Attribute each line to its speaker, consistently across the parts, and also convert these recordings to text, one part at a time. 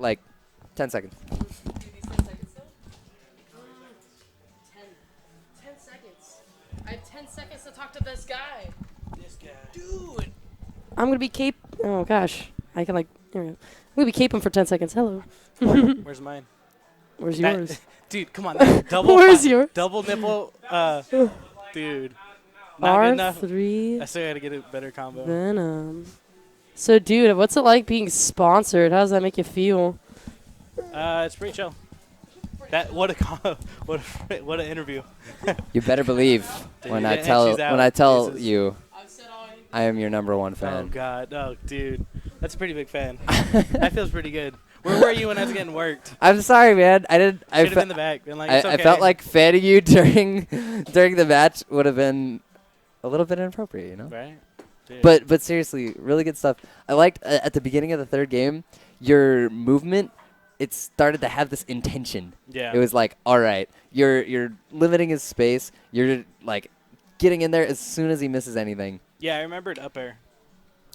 Speaker 1: like 10 seconds.
Speaker 2: Do these 10 seconds still? 10 seconds. I have 10 seconds to talk to this guy.
Speaker 3: This guy.
Speaker 2: Dude. I'm going to be cape. Oh, gosh. I can, like, here we go. I'm going to be caping for 10 seconds. Hello.
Speaker 3: Where's mine?
Speaker 2: Where's yours?
Speaker 3: Dude, come on. Double.
Speaker 2: Where's yours?
Speaker 3: Double nipple. Dude. Not good enough.
Speaker 2: R3
Speaker 3: I still got to get a better combo.
Speaker 2: Venom. So, dude, what's it like being sponsored? How does that make you feel?
Speaker 3: It's pretty chill. What an interview.
Speaker 1: You better believe when I tell you I am your #1 fan.
Speaker 3: Oh God, oh dude, that's a pretty big fan. That feels pretty good. Where were you when I was getting worked?
Speaker 1: I'm sorry, man. I didn't.
Speaker 3: Should have been in the back. Been like, it's okay.
Speaker 1: I felt like fanning you during the match would have been a little bit inappropriate, you know.
Speaker 3: Right. Dude.
Speaker 1: But seriously, really good stuff. I liked at the beginning of the third game, your movement. It started to have this intention.
Speaker 3: Yeah.
Speaker 1: It was like, all right, you're limiting his space. You're like getting in there as soon as he misses anything.
Speaker 3: Yeah, I remembered up air.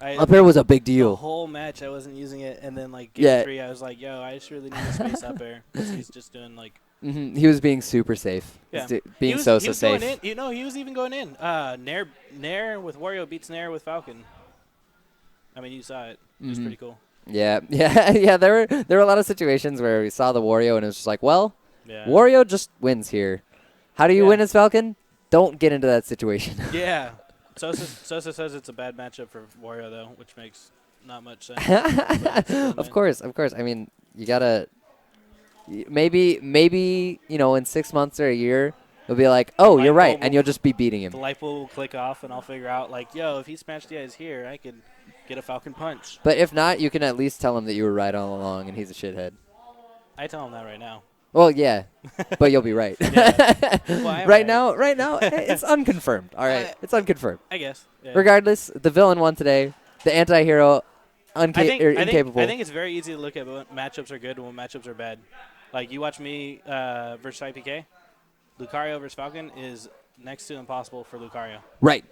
Speaker 1: Up air was a big deal.
Speaker 3: The whole match I wasn't using it, and then like game 3, I was like, yo, I just really need a space up air. He's just doing like.
Speaker 1: He was being super safe.
Speaker 3: Yeah.
Speaker 1: Being
Speaker 3: he was
Speaker 1: safe.
Speaker 3: Going in. You know, he was even going in. Nair with Wario beats Nair with Falcon. I mean, you saw it. It was pretty cool.
Speaker 1: Yeah. There were a lot of situations where we saw the Wario and it was just like, well,
Speaker 3: yeah.
Speaker 1: Wario just wins here. How do you win as Falcon? Don't get into that situation.
Speaker 3: Yeah. Sosa says it's a bad matchup for Wario though, which makes not much sense.
Speaker 1: Of course. I mean, you gotta maybe in 6 months or a year. It'll be like, oh, you're right, and you'll just be beating him.
Speaker 3: The light bulb will click off, and I'll figure out, like, yo, if he smashed the eyes here, I could get a Falcon punch.
Speaker 1: But if not, you can at least tell him that you were right all along, and he's a shithead.
Speaker 3: I tell him that right now.
Speaker 1: Well, yeah, but you'll be right.
Speaker 3: Well, right
Speaker 1: now, it's unconfirmed. All right, it's unconfirmed.
Speaker 3: I guess. Yeah.
Speaker 1: Regardless, the villain won today. The anti-hero, incapable.
Speaker 3: I think it's very easy to look at when matchups are good and when matchups are bad. Like, you watch me versus IPK. Lucario versus Falcon is next to impossible for Lucario.
Speaker 1: Right.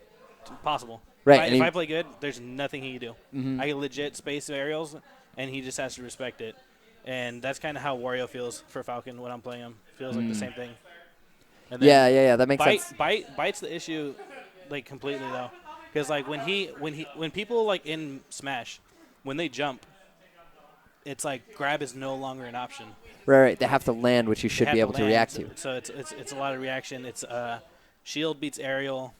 Speaker 3: It's impossible.
Speaker 1: Right.
Speaker 3: If I play good, there's nothing he can do.
Speaker 1: Mm-hmm.
Speaker 3: I can legit space aerials, and he just has to respect it. And that's kind of how Wario feels for Falcon when I'm playing him. Feels like the same thing. And then
Speaker 1: Yeah. That makes sense.
Speaker 3: Bite's the issue, like, completely though, because like when people like in Smash, when they jump, it's like grab is no longer an option.
Speaker 1: Right. They have to land, which you should be able to react to.
Speaker 3: So it's a lot of reaction. It's shield beats aerial,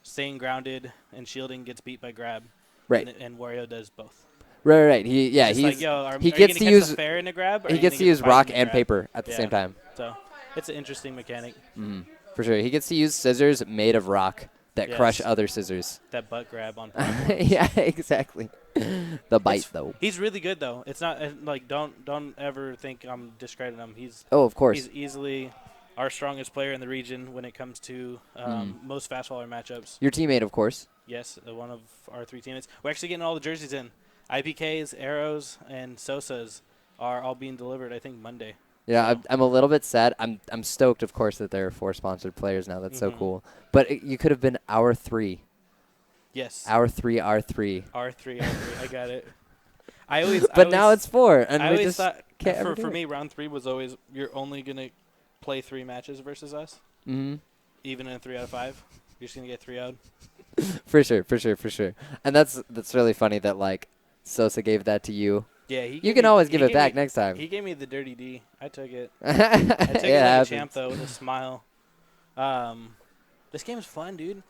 Speaker 3: staying grounded, and shielding gets beat by grab.
Speaker 1: Right.
Speaker 3: And Wario does both.
Speaker 1: Right. He's
Speaker 3: like, yo,
Speaker 1: he gets to use
Speaker 3: fair in a grab.
Speaker 1: He gets to use rock and paper at the same time.
Speaker 3: So it's an interesting mechanic.
Speaker 1: For sure. He gets to use scissors made of rock that crush other scissors.
Speaker 3: That butt grab on.
Speaker 1: Yeah, exactly. The bite though.
Speaker 3: He's really good though. It's not like don't ever think I'm discrediting him.
Speaker 1: Of course.
Speaker 3: He's easily our strongest player in the region when it comes to most fast faller matchups.
Speaker 1: Your teammate, of course.
Speaker 3: Yes, one of our 3 teammates. We're actually getting all the jerseys in. IPKs, Arrows, and Sosa's are all being delivered, I think, Monday.
Speaker 1: Yeah, I'm a little bit sad. I'm stoked, of course, that there are 4 sponsored players now. That's so cool. But you could have been our 3.
Speaker 3: Yes.
Speaker 1: Our 3, R3.
Speaker 3: R3. I got it.
Speaker 1: Now it's 4, and
Speaker 3: I
Speaker 1: we
Speaker 3: always
Speaker 1: just
Speaker 3: thought
Speaker 1: can't
Speaker 3: for me, round 3 was always you're only gonna play 3 matches versus us.
Speaker 1: Mm-hmm.
Speaker 3: Even in a 3 out of 5, you're just gonna get 3 out.
Speaker 1: For sure. And that's really funny that like Sosa gave that to you.
Speaker 3: Yeah,
Speaker 1: you can always give it back next time.
Speaker 3: He gave me the dirty D. I took it. I took it like a champ though, with a smile. This game is fun, dude.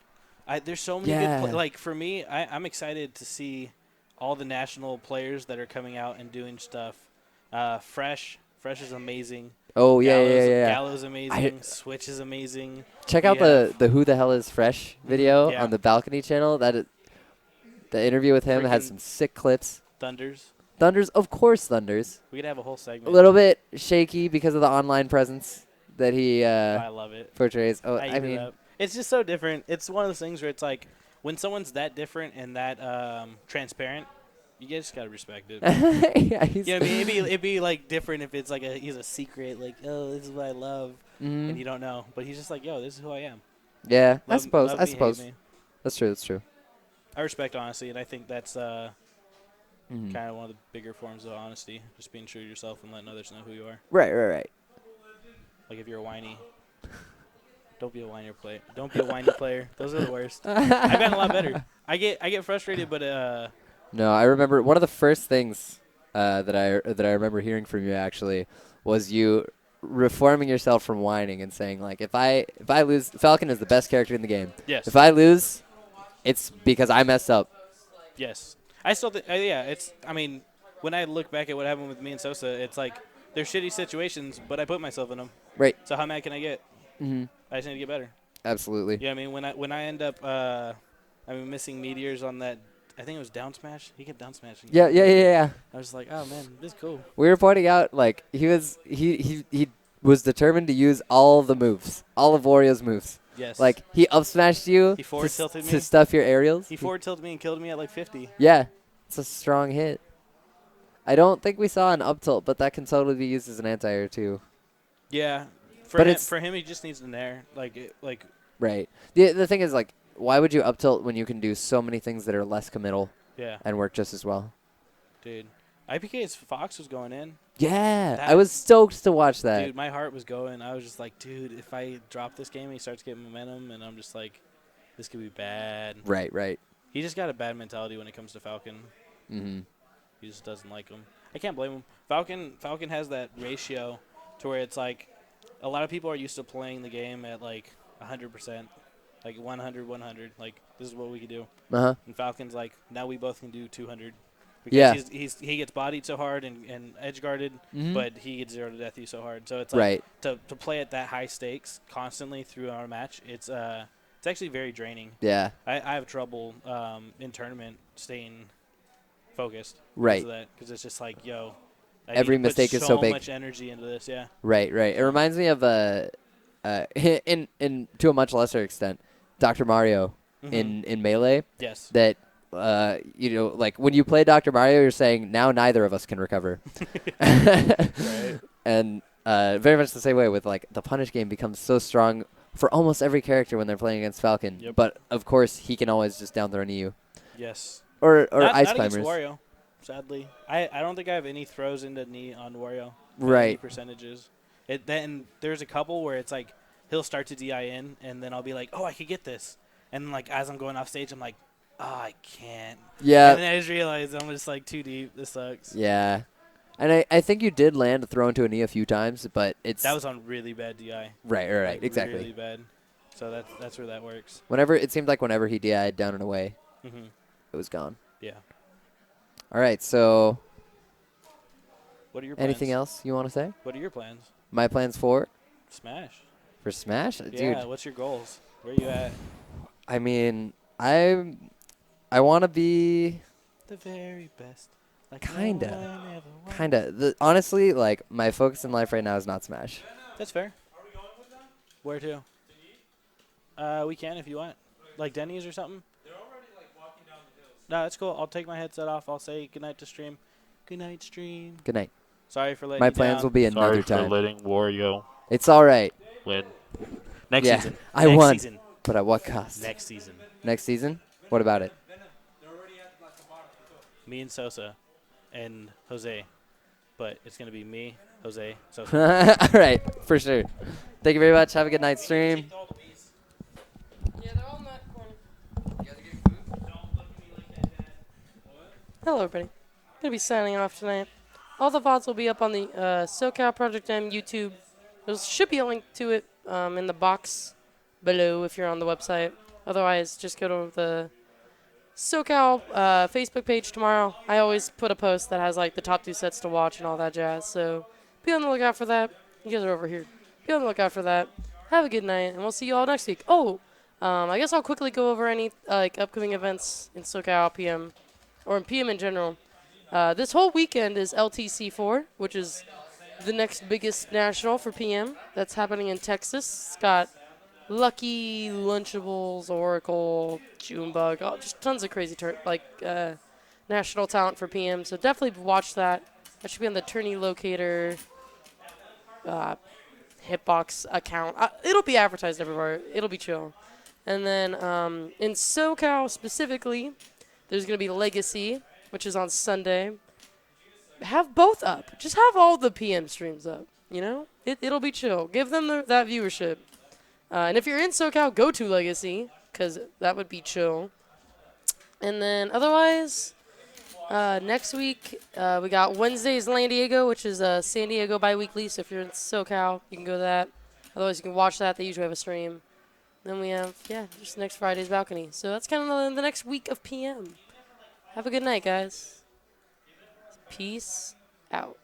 Speaker 3: There's so many good like for me, I'm excited to see all the national players that are coming out and doing stuff. Fresh is amazing.
Speaker 1: Oh yeah.
Speaker 3: Gallo's amazing. Switch is amazing.
Speaker 1: Check out the Who the Hell is Fresh video on the Balcony channel. The interview with him has some sick clips. Thunders, of course, Thunders.
Speaker 3: We could have a whole segment.
Speaker 1: A little bit shaky because of the online presence that he
Speaker 3: I love it.
Speaker 1: portrays. Oh, I mean,
Speaker 3: it's just so different. It's one of those things where it's like when someone's that different and that transparent, you just gotta respect it.
Speaker 1: Yeah,
Speaker 3: you know what I mean? It'd be like different if it's like he's a secret, like, oh, this is what I love, and you don't know. But he's just like, yo, this is who I am.
Speaker 1: Yeah, I suppose.
Speaker 3: Love me, hate me.
Speaker 1: That's true.
Speaker 3: I respect honesty, and I think that's
Speaker 1: Mhm.
Speaker 3: Kind of one of the bigger forms of honesty, just being true to yourself and letting others know who you are.
Speaker 1: Right.
Speaker 3: Like if you're whiny, don't be a whiny player. Don't be a whiny player. Those are the worst. I've gotten a lot better. I get frustrated, but
Speaker 1: No, I remember one of the first things that I remember hearing from you actually was you reforming yourself from whining and saying like if I lose, Falcon is the best character in the game.
Speaker 3: yes,
Speaker 1: If I lose, it's because I messed up.
Speaker 3: yes. I still think yeah. It's I mean, when I look back at what happened with me and Sosa, it's like they're shitty situations, but I put myself in them.
Speaker 1: Right.
Speaker 3: So how mad can I get?
Speaker 1: Mm-hmm.
Speaker 3: I just need to get better.
Speaker 1: Absolutely.
Speaker 3: Yeah, I mean when I end up missing meteors on that, I think it was down smash. He kept down smashing.
Speaker 1: Yeah.
Speaker 3: I was like, oh man, this is cool.
Speaker 1: We were pointing out like he was determined to use all the moves, all of Wario's moves.
Speaker 3: Yes.
Speaker 1: Like he up smashed you
Speaker 3: He forward tilted me.
Speaker 1: to stuff your aerials.
Speaker 3: He forward tilted me and killed me at like 50.
Speaker 1: Yeah, it's a strong hit. I don't think we saw an up tilt, but that can totally be used as an anti-air too.
Speaker 3: Yeah.
Speaker 1: But
Speaker 3: For him, he just needs an air. Like
Speaker 1: Right. The thing is like, why would you up tilt when you can do so many things that are less committal
Speaker 3: yeah,
Speaker 1: and work just as well?
Speaker 3: dude. IPK's Fox was going in.
Speaker 1: Yeah, I was stoked to watch that.
Speaker 3: Dude, my heart was going. I was just like, dude, if I drop this game, he starts getting momentum, and I'm just like, this could be bad.
Speaker 1: Right.
Speaker 3: He just got a bad mentality when it comes to Falcon.
Speaker 1: Mm-hmm.
Speaker 3: He just doesn't like him. I can't blame him. Falcon has that ratio to where it's like a lot of people are used to playing the game at like 100%, like 100. Like this is what we can do.
Speaker 1: Uh-huh.
Speaker 3: And Falcon's like, now we both can do 200. Because
Speaker 1: Yeah.
Speaker 3: he gets bodied so hard and edge guarded,
Speaker 1: Mhm.
Speaker 3: but he gets 0 to death you so hard. So it's like
Speaker 1: Right.
Speaker 3: to play at that high stakes constantly through our match. It's actually very draining.
Speaker 1: Yeah.
Speaker 3: I have trouble in tournament staying focused.
Speaker 1: Right.
Speaker 3: Because it's just like, yo, I
Speaker 1: Every
Speaker 3: need to put
Speaker 1: mistake is so big.
Speaker 3: much energy into this. Yeah.
Speaker 1: Right. It reminds me of in to a much lesser extent, Dr. Mario in Melee.
Speaker 3: Yes.
Speaker 1: That like when you play Dr. Mario, you're saying now neither of us can recover.
Speaker 3: Right.
Speaker 1: And very much the same way with like the punish game becomes so strong for almost every character when they're playing against Falcon.
Speaker 3: Yep.
Speaker 1: But of course he can always just down throw you.
Speaker 3: Yes.
Speaker 1: Or
Speaker 3: not
Speaker 1: ice
Speaker 3: against
Speaker 1: climbers.
Speaker 3: Wario, sadly. I don't think I have any throws into knee on Wario.
Speaker 1: Right.
Speaker 3: Any percentages. Then there's a couple where it's like he'll start to DI in, and then I'll be like, oh, I could get this. And like as I'm going off stage, I'm like, oh, I can't.
Speaker 1: Yeah.
Speaker 3: And then I just realized I'm just like too deep. This sucks.
Speaker 1: Yeah. And I think you did land a throw into a knee a few times, but it's
Speaker 3: That was on really bad DI.
Speaker 1: right,
Speaker 3: Like,
Speaker 1: exactly.
Speaker 3: Really bad. So that's where that works.
Speaker 1: Whenever it seemed like whenever he DI'd down and away,
Speaker 3: Mm-hmm.
Speaker 1: it was gone.
Speaker 3: Yeah.
Speaker 1: All right, so
Speaker 3: What are your plans?
Speaker 1: anything else you want to say?
Speaker 3: What are your plans?
Speaker 1: My plans for
Speaker 3: Smash.
Speaker 1: Smash,
Speaker 3: Yeah.
Speaker 1: dude.
Speaker 3: What's your goals? Where you at?
Speaker 1: I mean, I want to be
Speaker 3: The very best. Like
Speaker 1: Kinda.
Speaker 3: no one ever was.
Speaker 1: kind of honestly like my focus in life right now is not Smash.
Speaker 3: That's fair. Where to? We can if you want. Like Denny's or something? They're already like walking down the hills. No, that's cool. I'll take my headset off. I'll say goodnight to stream. Good night, stream.
Speaker 1: Good night.
Speaker 3: Sorry for letting
Speaker 1: My
Speaker 3: you
Speaker 1: plans
Speaker 3: down.
Speaker 1: will be another
Speaker 4: Sorry for
Speaker 1: time.
Speaker 4: letting Wario
Speaker 1: It's all right,
Speaker 4: win.
Speaker 3: Next
Speaker 1: Yeah,
Speaker 3: season.
Speaker 1: I
Speaker 3: Next
Speaker 1: won.
Speaker 3: Season.
Speaker 1: but at what cost?
Speaker 3: Next season.
Speaker 1: Next season? What about it?
Speaker 3: Me and Sosa and Jose. But it's going to be me, Jose, Sosa.
Speaker 1: All right, for sure. Thank you very much. Have a good night stream.
Speaker 2: Yeah, they're all in that corner. Hello, everybody. Gonna be signing off tonight. All the VODs will be up on the SoCal Project M YouTube. There should be a link to it in the box below if you're on the website. Otherwise, just go to the SoCal Facebook page tomorrow. I always put a post that has like the top 2 sets to watch and all that jazz. So be on the lookout for that. You guys are over here. Be on the lookout for that. Have a good night, and we'll see you all next week. Oh, I guess I'll quickly go over any like upcoming events in SoCal PM, or in PM in general. This whole weekend is LTC4, which is the next biggest national for PM. That's happening in Texas. It's got Lucky, Lunchables, Oracle, Junebug, just tons of crazy national talent for PM. So definitely watch that. That should be on the Tourney Locator Hitbox account. It'll be advertised everywhere. It'll be chill. And then in SoCal specifically, there's going to be Legacy, which is on Sunday. Have both up. Just have all the PM streams up. You know, it'll be chill. Give them that viewership. And if you're in SoCal, go to Legacy, because that would be chill. And then otherwise, next week, we got Wednesday's San Diego, which is San Diego bi-weekly. So if you're in SoCal, you can go to that. Otherwise, you can watch that. They usually have a stream. Then we have, just next Friday's Balcony. So that's kind of the next week of PM. Have a good night, guys. Peace out.